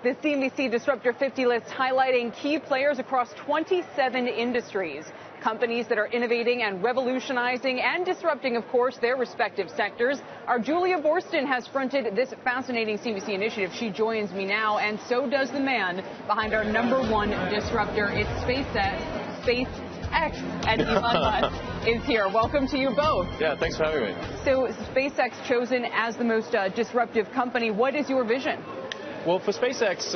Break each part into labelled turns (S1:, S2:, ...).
S1: The CNBC Disruptor 50 list highlighting key players across 27 industries. Companies that are innovating and revolutionizing and disrupting, of course, their respective sectors. Our Julia Borston has fronted this fascinating CNBC initiative. She joins me now, and so does the man behind our #1 disruptor. It's SpaceX, and Elon Musk is here. Welcome to you both.
S2: Yeah, thanks for having me.
S1: So SpaceX chosen as the most disruptive company. What is your vision?
S2: Well, for SpaceX,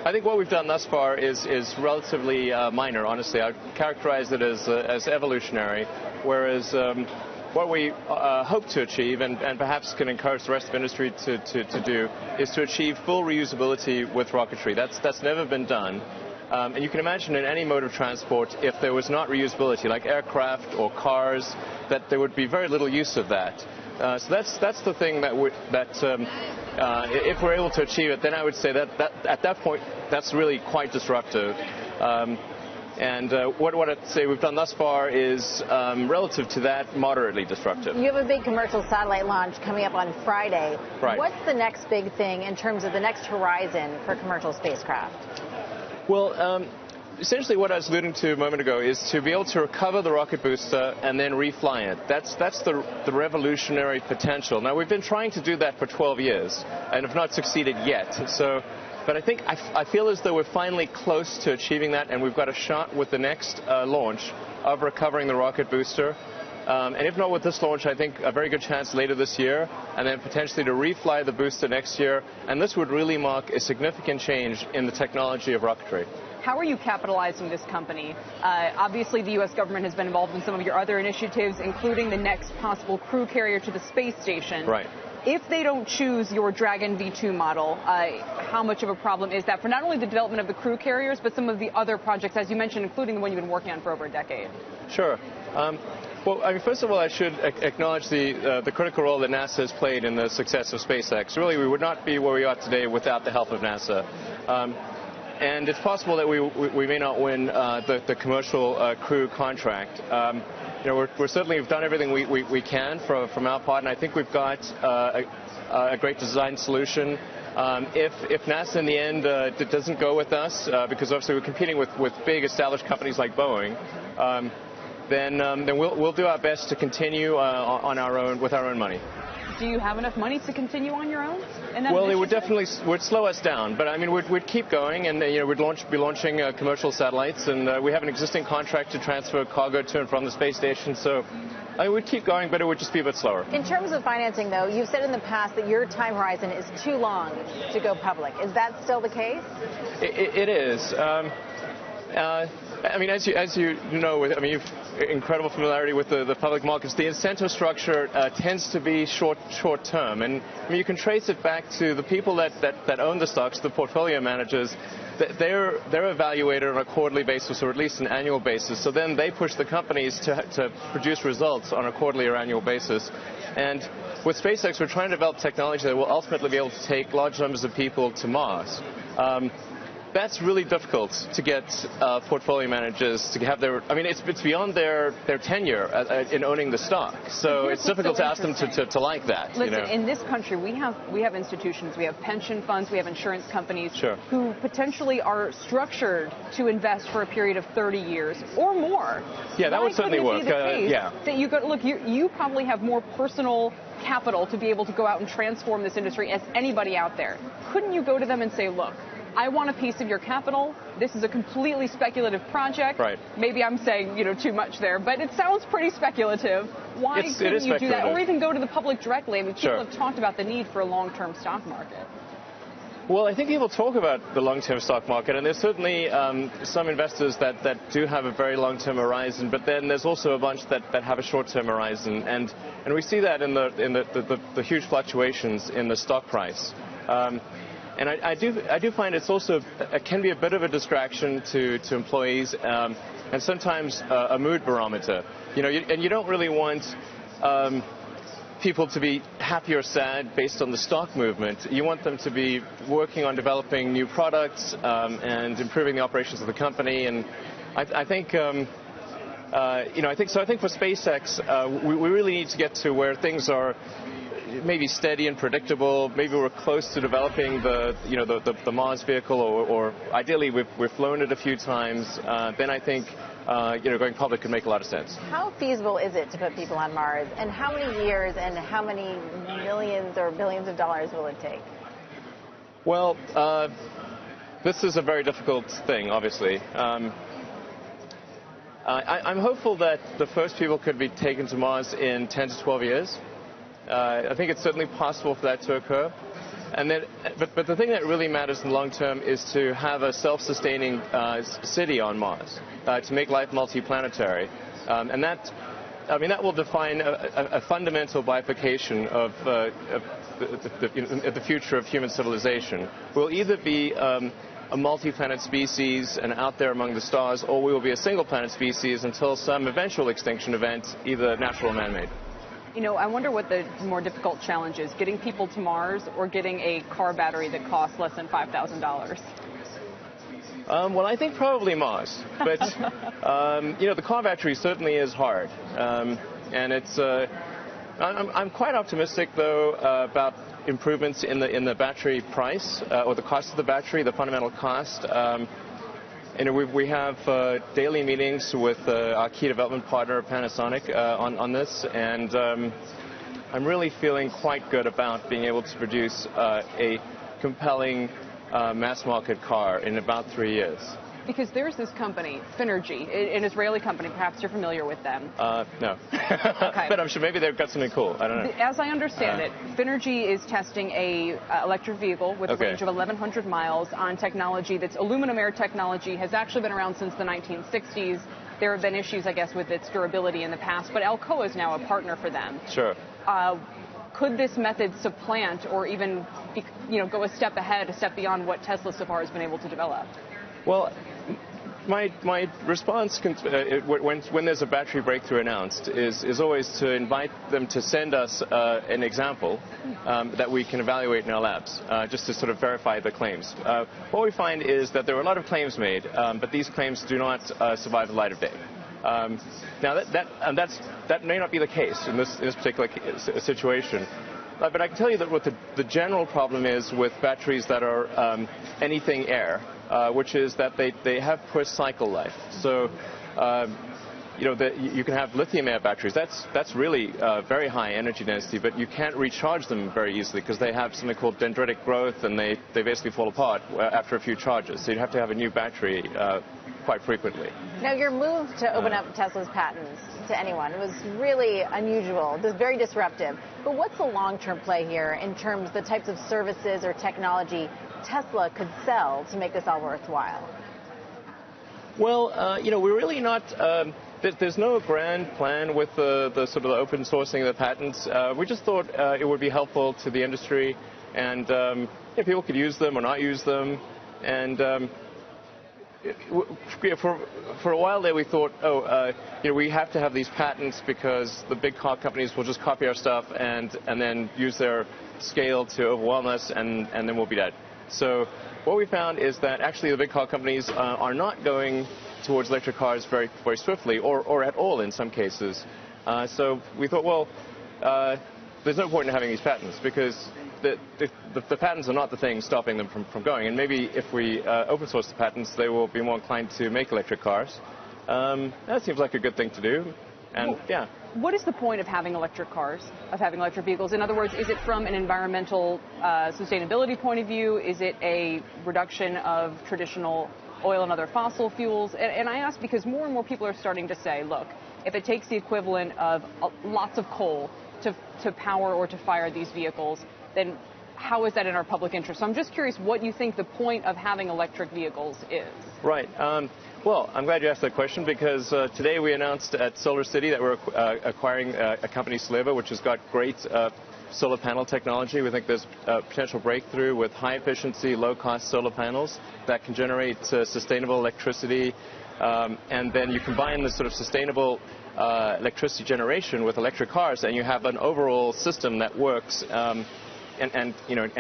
S2: I think what we've done thus far is relatively minor, honestly. I'd characterize it as evolutionary, whereas what we hope to achieve, and perhaps can encourage the rest of the industry to do, is to achieve full reusability with rocketry. That's never been done. And you can imagine in any mode of transport, if there was not reusability, like aircraft or cars, that there would be very little use of that. So that's the thing that if we're able to achieve it, then I would say that at that point, that's really quite disruptive. What I'd say we've done thus far is, relative to that, moderately disruptive.
S3: You have a big commercial satellite launch coming up on Friday.
S2: Right.
S3: What's the next big thing in terms of the next horizon for commercial spacecraft?
S2: Well, essentially what I was alluding to a moment ago is to be able to recover the rocket booster and then refly it. That's the revolutionary potential. Now, we've been trying to do that for 12 years and have not succeeded yet. But I feel as though we're finally close to achieving that, and we've got a shot with the next launch of recovering the rocket booster. And if not with this launch, I think a very good chance later this year, and then potentially to refly the booster next year. And this would really mark a significant change in the technology of rocketry.
S1: How are you capitalizing this company? Obviously, the U.S. government has been involved in some of your other initiatives, including the next possible crew carrier to the space station.
S2: Right.
S1: If they don't choose your Dragon V2 model, how much of a problem is that for not only the development of the crew carriers, but some of the other projects, as you mentioned, including the one you've been working on for over a decade?
S2: Sure. Well, I mean, first of all, I should acknowledge the critical role that NASA has played in the success of SpaceX. Really, we would not be where we are today without the help of NASA. And it's possible that we may not win the commercial crew contract. We're certainly, we've done everything we can from our part, and I think we've got a great design solution. If NASA in the end doesn't go with us, because obviously we're competing with big established companies like Boeing, then we'll do our best to continue on our own with our own money.
S1: Do you have enough money to continue on your own?
S2: Well, it would definitely slow us down, but I mean we'd keep going, and we'd be launching commercial satellites, and we have an existing contract to transfer cargo to and from the space station. So I mean, we'd keep going, but it would just be a bit slower.
S3: In terms of financing, though, you've said in the past that your time horizon is too long to go public. Is that still the case?
S2: It is. I mean, as you know, I mean, you've incredible familiarity with the public markets. The incentive structure tends to be short term, and I mean, you can trace it back to the people that own the stocks, the portfolio managers. They're evaluated on a quarterly basis, or at least an annual basis. So then they push the companies to produce results on a quarterly or annual basis. And with SpaceX, we're trying to develop technology that will ultimately be able to take large numbers of people to Mars. That's really difficult to get portfolio managers to have their. I mean, it's beyond their tenure in owning the stock, so it's difficult to ask them to like that.
S1: Listen, in this country, we have institutions, we have pension funds, we have insurance companies who potentially are structured to invest for a period of 30 years or more.
S2: Yeah, that would certainly work.
S1: That you go, look, you probably have more personal capital to be able to go out and transform this industry as anybody out there. Couldn't you go to them and say, look, I want a piece of your capital. This is a completely speculative project.
S2: Right.
S1: Maybe I'm saying, too much there, but it sounds pretty speculative. Why couldn't you do that? Or even go to the public directly? I mean, people have talked about the need for a long-term stock market.
S2: Well, I think people talk about the long-term stock market, and there's certainly some investors that do have a very long-term horizon, but then there's also a bunch that have a short-term horizon, and we see that in the huge fluctuations in the stock price. And I do find it can be a bit of a distraction to employees, and sometimes a mood barometer. And you don't really want people to be happy or sad based on the stock movement. You want them to be working on developing new products and improving the operations of the company. And I think for SpaceX, we really need to get to where things are maybe steady and predictable. Maybe we're close to developing the Mars vehicle, or ideally we've flown it a few times. Then I think going public could make a lot of sense.
S3: How feasible is it to put people on Mars, and how many years and how many millions or billions of dollars will it take?
S2: Well, this is a very difficult thing, obviously. I'm hopeful that the first people could be taken to Mars in 10 to 12 years. I think it's certainly possible for that to occur. And then, but the thing that really matters in the long term is to have a self-sustaining city on Mars, to make life multiplanetary. And that will define a fundamental bifurcation of the future of human civilization. We'll either be a multi-planet species and out there among the stars, or we will be a single-planet species until some eventual extinction event, either natural or man-made.
S1: I wonder what the more difficult challenge is, getting people to Mars or getting a car battery that costs less than $5,000?
S2: Well, I think probably Mars. But, the car battery certainly is hard. And it's, I'm quite optimistic, though, about improvements in the battery price, or the cost of the battery, the fundamental cost. We have daily meetings with our key development partner, Panasonic, on this, and I'm really feeling quite good about being able to produce a compelling mass-market car in about 3 years.
S1: Because there's this company, Finergy, an Israeli company. Perhaps you're familiar with them.
S2: No.
S1: Okay.
S2: But I'm sure maybe they've got something cool. I don't know.
S1: As I understand it, Finergy is testing a electric vehicle with a range of 1,100 miles on technology that's aluminum air technology, has actually been around since the 1960s. There have been issues, I guess, with its durability in the past, but Alcoa is now a partner for them.
S2: Sure.
S1: Could this method supplant or even go a step ahead, a step beyond what Tesla so far has been able to develop?
S2: Well, my response when there's a battery breakthrough announced is always to invite them to send us an example that we can evaluate in our labs, just to sort of verify the claims. What we find is that there are a lot of claims made, but these claims do not survive the light of day. Now, that may not be the case in this particular situation. But I can tell you that what the general problem is with batteries that are anything air, which is that they have poor cycle life. So, you can have lithium-air batteries. That's really very high energy density, but you can't recharge them very easily because they have something called dendritic growth, and they basically fall apart after a few charges. So you'd have to have a new battery quite frequently.
S3: Now, your move to open up Tesla's patents to anyone was really unusual. It was very disruptive. But what's the long-term play here in terms of the types of services or technology Tesla could sell to make this all worthwhile?
S2: Well, we're really not. There's no grand plan with the sort of the open sourcing of the patents. We just thought it would be helpful to the industry, and people could use them or not use them. And for a while there, we thought, we have to have these patents because the big car companies will just copy our stuff and then use their scale to overwhelm us, and then we'll be dead. So what we found is that actually the big car companies are not going towards electric cars very, very swiftly, or at all in some cases. So we thought, well, there's no point in having these patents because the patents are not the thing stopping them from going. And maybe if we open source the patents, they will be more inclined to make electric cars. That seems like a good thing to do. And yeah.
S1: What is the point of having electric cars, of having electric vehicles? In other words, is it from an environmental sustainability point of view? Is it a reduction of traditional oil and other fossil fuels? And I ask because more and more people are starting to say, look, if it takes the equivalent of lots of coal to power or to fire these vehicles, then how is that in our public interest? So I'm just curious what you think the point of having electric vehicles is.
S2: Right. Well, I'm glad you asked that question because today we announced at SolarCity that we're acquiring a company, Sleva, which has got great solar panel technology. We think there's a potential breakthrough with high-efficiency, low-cost solar panels that can generate sustainable electricity. And then you combine this sort of sustainable electricity generation with electric cars, and you have an overall system that works and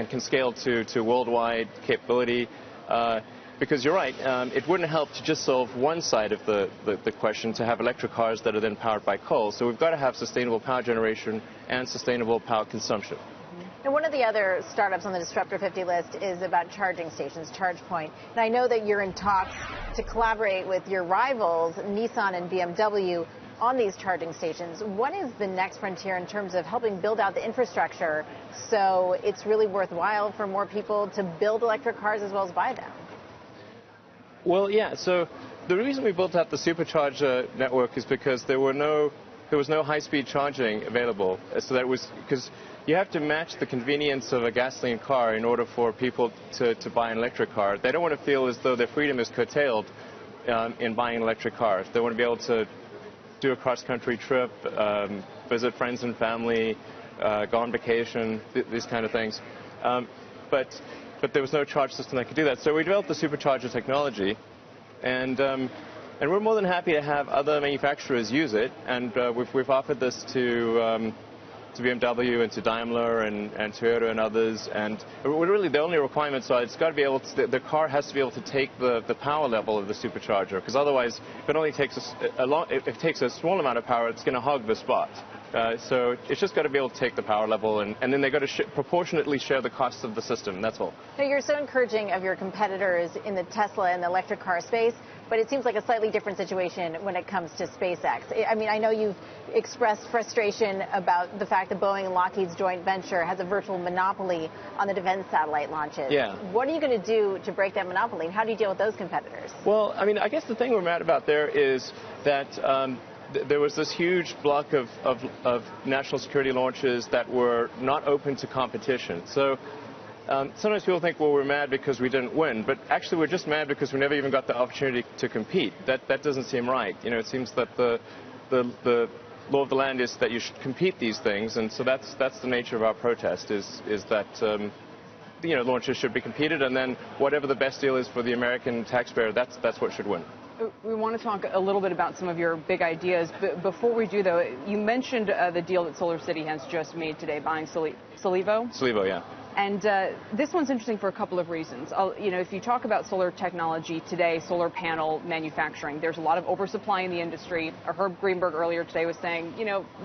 S2: can scale to worldwide capability. because you're right, it wouldn't help to just solve one side of the question, to have electric cars that are then powered by coal. So we've got to have sustainable power generation and sustainable power consumption.
S3: And one of the other startups on the Disruptor 50 list is about charging stations, ChargePoint. And I know that you're in talks to collaborate with your rivals, Nissan and BMW, on these charging stations. What is the next frontier in terms of helping build out the infrastructure so it's really worthwhile for more people to build electric cars as well as buy them?
S2: Well, yeah, so the reason we built out the supercharger network is because there was no high-speed charging available. So that was because you have to match the convenience of a gasoline car in order for people to buy an electric car. They don't want to feel as though their freedom is curtailed in buying an electric car. They want to be able to do a cross-country trip, visit friends and family, go on vacation, these kind of things. But there was no charge system that could do that. So we developed the supercharger technology, and we're more than happy to have other manufacturers use it. And we've offered this to BMW and to Daimler and Toyota and others. And really the only requirements are it's got to be able to, the car has to be able to take the power level of the supercharger, because otherwise if it only takes if it takes a small amount of power, it's going to hog the spot. So it's just got to be able to take the power level, and then they've got to proportionately share the costs of the system. That's all.
S3: Now, you're so encouraging of your competitors in the Tesla and the electric car space, but it seems like a slightly different situation when it comes to SpaceX. I mean, I know you've expressed frustration about the fact that Boeing and Lockheed's joint venture has a virtual monopoly on the defense satellite launches.
S2: Yeah.
S3: What are you going to do to break that monopoly, and how do you deal with those competitors?
S2: Well, I mean, I guess the thing we're mad about there is that there was this huge block of national security launches that were not open to competition. So sometimes people think, well, we're mad because we didn't win, but actually we're just mad because we never even got the opportunity to compete. That doesn't seem right. You know, it seems that the law of the land is that you should compete these things, and so that's the nature of our protest is that launches should be competed, and then whatever the best deal is for the American taxpayer, that's what should win.
S1: We want to talk a little bit about some of your big ideas, but before we do, though, you mentioned the deal that SolarCity has just made today, buying Solevo.
S2: Solevo, yeah.
S1: And this one's interesting for a couple of reasons. If you talk about solar technology today, solar panel manufacturing, there's a lot of oversupply in the industry. Herb Greenberg earlier today was saying,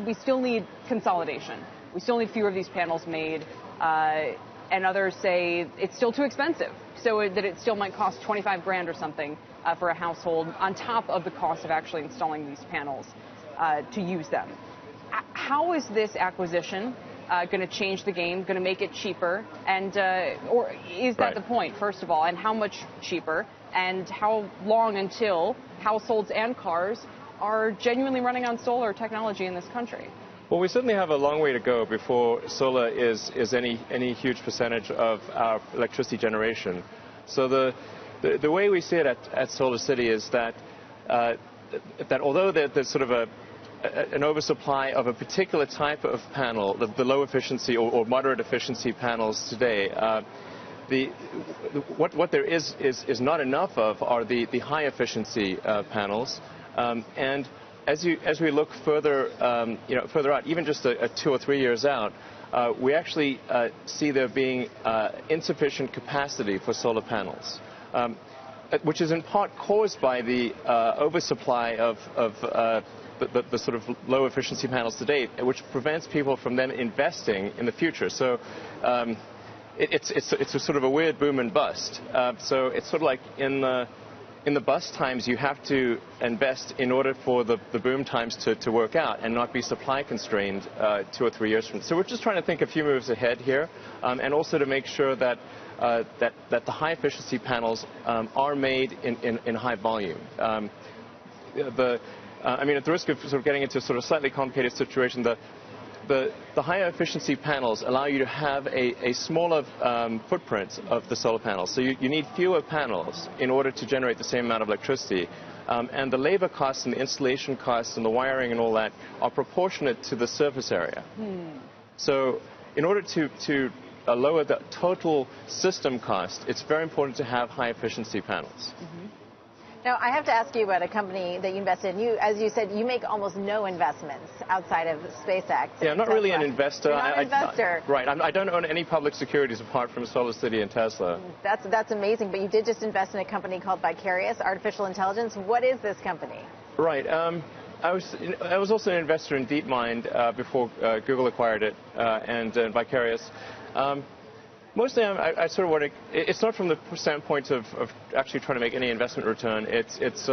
S1: we still need consolidation. We still need fewer of these panels made. And others say it's still too expensive, so that it still might cost 25 grand or something for a household on top of the cost of actually installing these panels to use them. How is this acquisition going to change the game, going to make it cheaper, and or is that the point, first of all, and how much cheaper, and how long until households and cars are genuinely running on solar technology in this country?
S2: Well, we certainly have a long way to go before solar is any huge percentage of our electricity generation. So the way we see it at SolarCity is that although there's sort of an oversupply of a particular type of panel, the low efficiency or moderate efficiency panels today, what there is not enough of are the high efficiency panels, and as we look further out, even just 2 or 3 years out, we actually see there being insufficient capacity for solar panels, which is in part caused by the oversupply of the sort of low efficiency panels today, which prevents people from then investing in the future. So it's a sort of a weird boom and bust. So it's sort of like in the bust times, you have to invest in order for the boom times to work out and not be supply constrained 2 or 3 years from now. So we're just trying to think a few moves ahead here, and also to make sure that the high efficiency panels are made in high volume. At the risk of sort of getting into a sort of slightly complicated situation, the higher efficiency panels allow you to have a smaller footprint of the solar panels. So you need fewer panels in order to generate the same amount of electricity. And the labor costs and the installation costs and the wiring and all that are proportionate to the surface area. So in order to lower the total system cost, it's very important to have high efficiency panels.
S3: Now, I have to ask you about a company that you invested in. As you said, you make almost no investments outside of SpaceX.
S2: Yeah, I'm not really an investor.
S3: You're not an investor.
S2: Right. I don't own any public securities apart from SolarCity and Tesla.
S3: That's amazing. But you did just invest in a company called Vicarious Artificial Intelligence. What is this company?
S2: Right. I was also an investor in DeepMind before Google acquired it, and Vicarious. Mostly, I sort of want to. It's not from the standpoint of actually trying to make any investment return. It's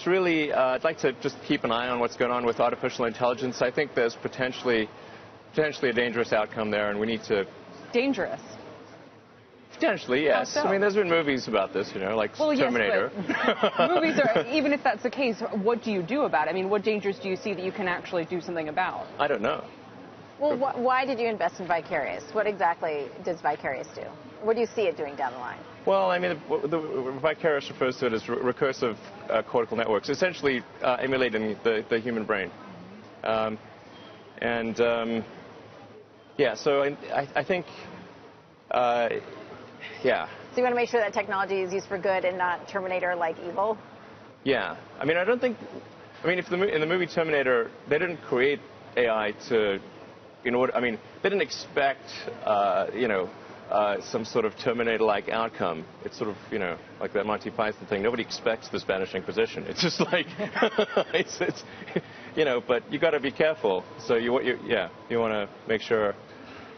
S2: really. I'd like to just keep an eye on what's going on with artificial intelligence. I think there's potentially a dangerous outcome there, and we need to.
S1: Dangerous.
S2: Potentially, yes.
S1: How so?
S2: I mean, there's been movies about this, like Terminator.
S1: Yes, but movies are. Even if that's the case, what do you do about it? I mean, what dangers do you see that you can actually do something about?
S2: I don't know.
S3: Well, why did you invest in Vicarious? What exactly does Vicarious do? What do you see it doing down the line?
S2: Well, I mean, the Vicarious refers to it as recursive cortical networks, essentially emulating the human brain. Yeah, so I think, yeah.
S3: So you want to make sure that technology is used for good and not Terminator-like evil?
S2: Yeah. I mean, if in the movie Terminator, they didn't create AI to... they didn't expect, some sort of Terminator-like outcome. It's sort of, like that Monty Python thing. Nobody expects the Spanish Inquisition. It's just like, but you got to be careful. So you want to make sure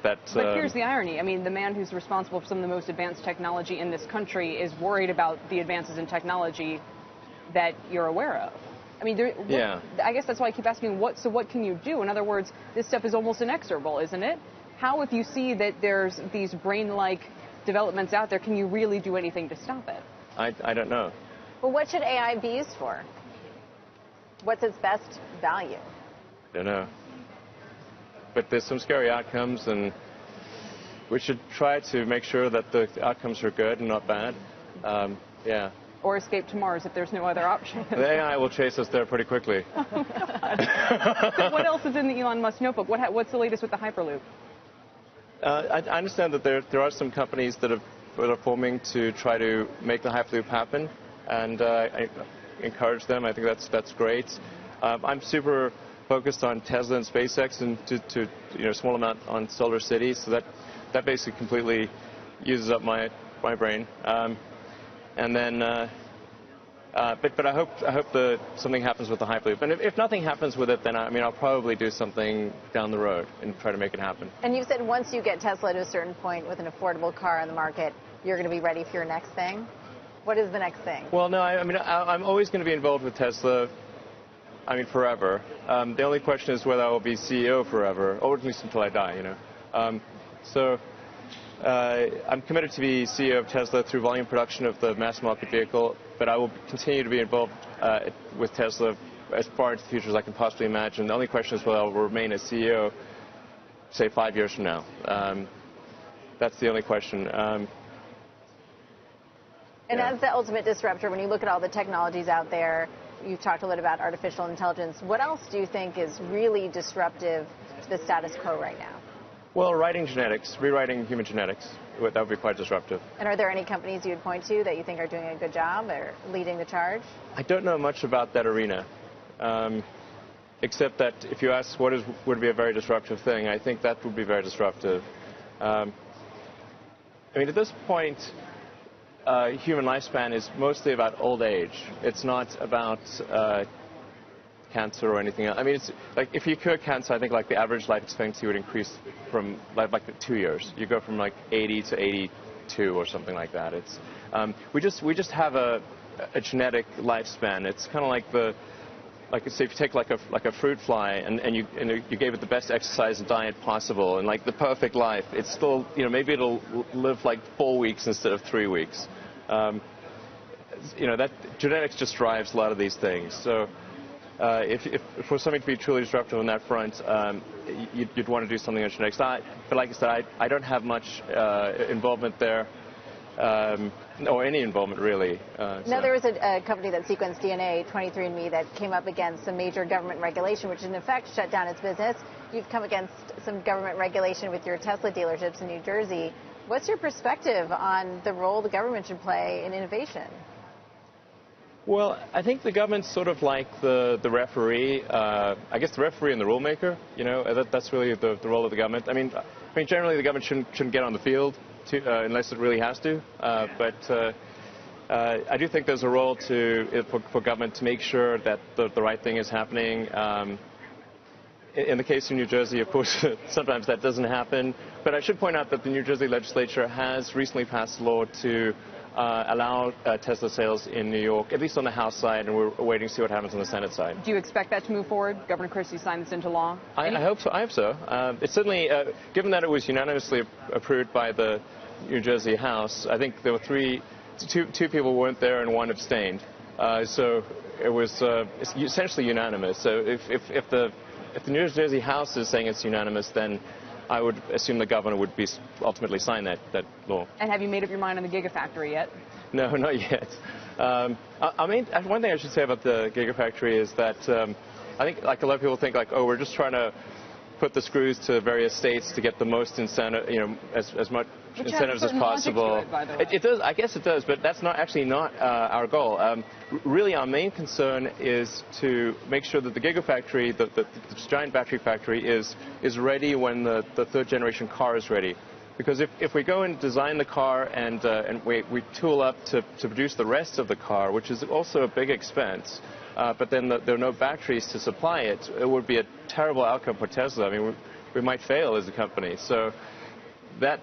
S2: that.
S1: But here's the irony. I mean, the man who's responsible for some of the most advanced technology in this country is worried about the advances in technology that you're aware of. I mean, I guess that's why I keep asking, what can you do? In other words, this stuff is almost inexorable, isn't it? How, if you see that there's these brain-like developments out there, can you really do anything to stop it?
S2: I don't know.
S3: Well, what should AI be used for? What's its best value?
S2: I don't know. But there's some scary outcomes, and we should try to make sure that the outcomes are good and not bad. Yeah.
S1: Or escape to Mars if there's no other option.
S2: The AI will chase us there pretty quickly.
S1: Oh, God. So what else is in the Elon Musk notebook? What's the latest with the Hyperloop?
S2: I understand that there are some companies that are forming to try to make the Hyperloop happen, and I encourage them. I think that's great. I'm super focused on Tesla and SpaceX, and to small amount on SolarCitys. So that basically completely uses up my brain. And then, but I hope that something happens with the Hyperloop. And if nothing happens with it, then I'll probably do something down the road and try to make it happen.
S3: And you said once you get Tesla to a certain point with an affordable car on the market, you're going to be ready for your next thing. What is the next thing? Well, no,
S2: I'm always going to be involved with Tesla. Forever. The only question is whether I will be CEO forever, or at least until I die. I'm committed to be CEO of Tesla through volume production of the mass market vehicle, but I will continue to be involved with Tesla as far into the future as I can possibly imagine. The only question is whether I will remain as CEO, say, 5 years from now. That's the only question.
S3: As the ultimate disruptor, when you look at all the technologies out there, you've talked a little about artificial intelligence. What else do you think is really disruptive to the status quo right now?
S2: Well, rewriting human genetics, that would be quite disruptive.
S3: And are there any companies you would point to that you think are doing a good job or leading the charge?
S2: I don't know much about that arena, except that if you ask would be a very disruptive thing, I think that would be very disruptive. At this point, human lifespan is mostly about old age. It's not about cancer or anything else. It's like if you cure cancer, I think like the average life expectancy would increase from like 2 years. You go from like 80 to 82 or something like that. It's we just have a genetic lifespan. It's kind of like say if you take like a fruit fly and you gave it the best exercise and diet possible and like the perfect life, it's still maybe it'll live like 4 weeks instead of 3 weeks. That genetics just drives a lot of these things. So. If for something to be truly disruptive on that front, you'd want to do something on genetics. But like I said, I don't have much involvement there, or any involvement really.
S3: Now, there was a company that sequenced DNA, 23andMe, that came up against some major government regulation, which in effect shut down its business. You've come against some government regulation with your Tesla dealerships in New Jersey. What's your perspective on the role the government should play in innovation?
S2: Well, I think the government's sort of like the referee. I guess the referee and the rule maker. That's really the role of the government. I mean, generally the government shouldn't get on the field unless it really has to. But I do think there's a role for government to make sure that the right thing is happening. In the case of New Jersey, of course, sometimes that doesn't happen. But I should point out that the New Jersey legislature has recently passed a law to allow Tesla sales in New York, at least on the House side, and we're waiting to see what happens on the Senate side.
S1: Do you expect that to move forward? Governor Christie signed this into law?
S2: I hope so. I hope so. It's certainly, given that it was unanimously approved by the New Jersey House, I think there were two people weren't there and one abstained. So it was essentially unanimous. So if the New Jersey House is saying it's unanimous, then I would assume the governor would ultimately sign that law. And have you made up your mind on the Gigafactory yet? No, not yet. One thing I should say about the Gigafactory is that I think, like a lot of people think, we're just trying to put the screws to various states to get the most incentive, as much incentives as possible. It does, I guess it does, but that's not our goal. Really, our main concern is to make sure that the Gigafactory, the giant battery factory, is ready when the third generation car is ready. Because if we go and design the car and we tool up to produce the rest of the car, which is also a big expense, but then there are no batteries to supply it, it would be a terrible outcome for Tesla. I mean, we might fail as a company. So that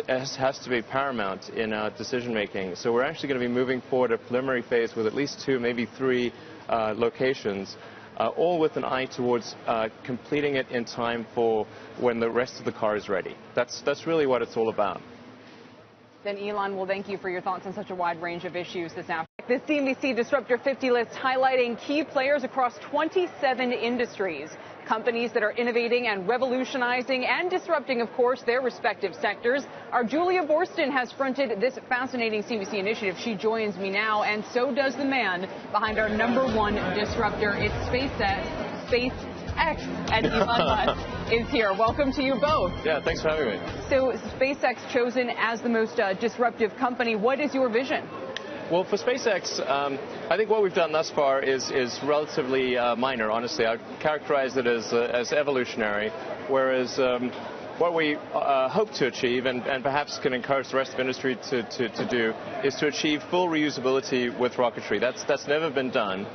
S2: has to be paramount in our decision making. So we're actually going to be moving forward a preliminary phase with at least 2, maybe 3 locations, all with an eye towards completing it in time for when the rest of the car is ready. That's really what it's all about.
S1: Then Elon, will thank you for your thoughts on such a wide range of issues this afternoon. The CNBC Disruptor 50 list highlighting key players across 27 industries. Companies that are innovating and revolutionizing and disrupting, of course, their respective sectors. Our Julia Borston has fronted this fascinating CNBC initiative. She joins me now, and so does the man behind our #1 disruptor. It's SpaceX, and Elon Musk is here. Welcome to you both.
S2: Yeah, thanks for having me.
S1: So SpaceX chosen as the most disruptive company. What is your vision?
S2: Well, for SpaceX, I think what we've done thus far is relatively minor, honestly. I characterize it as evolutionary, whereas what we hope to achieve, and perhaps can encourage the rest of the industry to do, is to achieve full reusability with rocketry. That's never been done.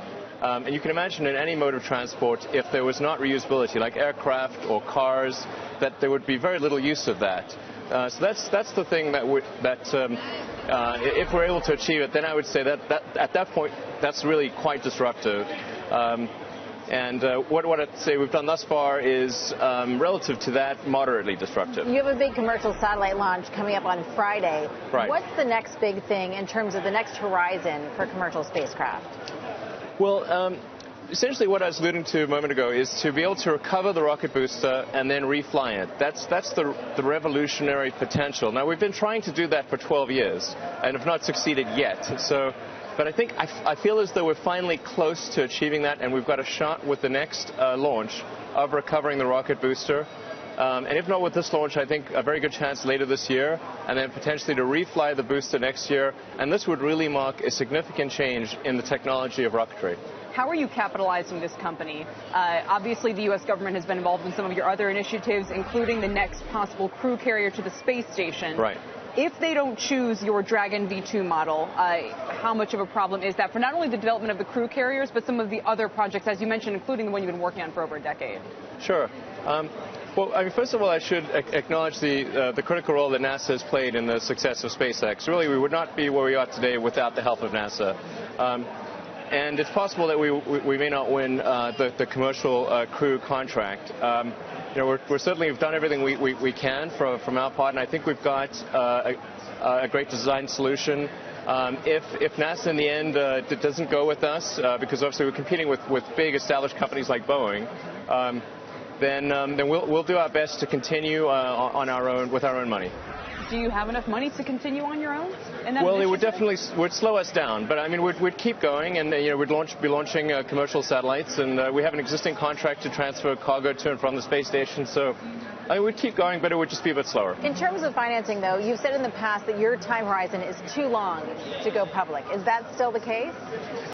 S2: And you can imagine in any mode of transport, if there was not reusability, like aircraft or cars, that there would be very little use of that. So that's the thing that if we're able to achieve it, then I would say that at that point, that's really quite disruptive. And what I'd say we've done thus far is, relative to that, moderately disruptive.
S3: You have a big commercial satellite launch coming up on Friday.
S2: Right.
S3: What's the next big thing in terms of the next horizon for commercial spacecraft?
S2: Well, essentially what I was alluding to a moment ago is to be able to recover the rocket booster and then refly it. That's the revolutionary potential. Now, we've been trying to do that for 12 years and have not succeeded yet. But I think I feel as though we're finally close to achieving that, and we've got a shot with the next launch of recovering the rocket booster. And if not with this launch, I think a very good chance later this year, and then potentially to refly the booster next year. And this would really mark a significant change in the technology of rocketry.
S1: How are you capitalizing this company? Obviously, the U.S. government has been involved in some of your other initiatives, including the next possible crew carrier to the space station.
S2: Right.
S1: If they don't choose your Dragon V2 model, how much of a problem is that for not only the development of the crew carriers, but some of the other projects, as you mentioned, including the one you've been working on for over a decade?
S2: Sure. Well, first of all, I should acknowledge the critical role that NASA has played in the success of SpaceX. Really, we would not be where we are today without the help of NASA. And it's possible that we may not win the commercial crew contract. We've done everything we can from our part, and I think we've got a great design solution. If NASA in the end doesn't go with us, because obviously we're competing with big established companies like Boeing, then we'll do our best to continue on our own with our own money.
S1: Do you have enough money to continue on your own?
S2: Well, it would definitely slow us down, but I mean we'd keep going, and we'd be launching commercial satellites, and we have an existing contract to transfer cargo to and from the space station. So we'd keep going, but it would just be a bit slower.
S3: In terms of financing, though, you've said in the past that your time horizon is too long to go public. Is that still the case?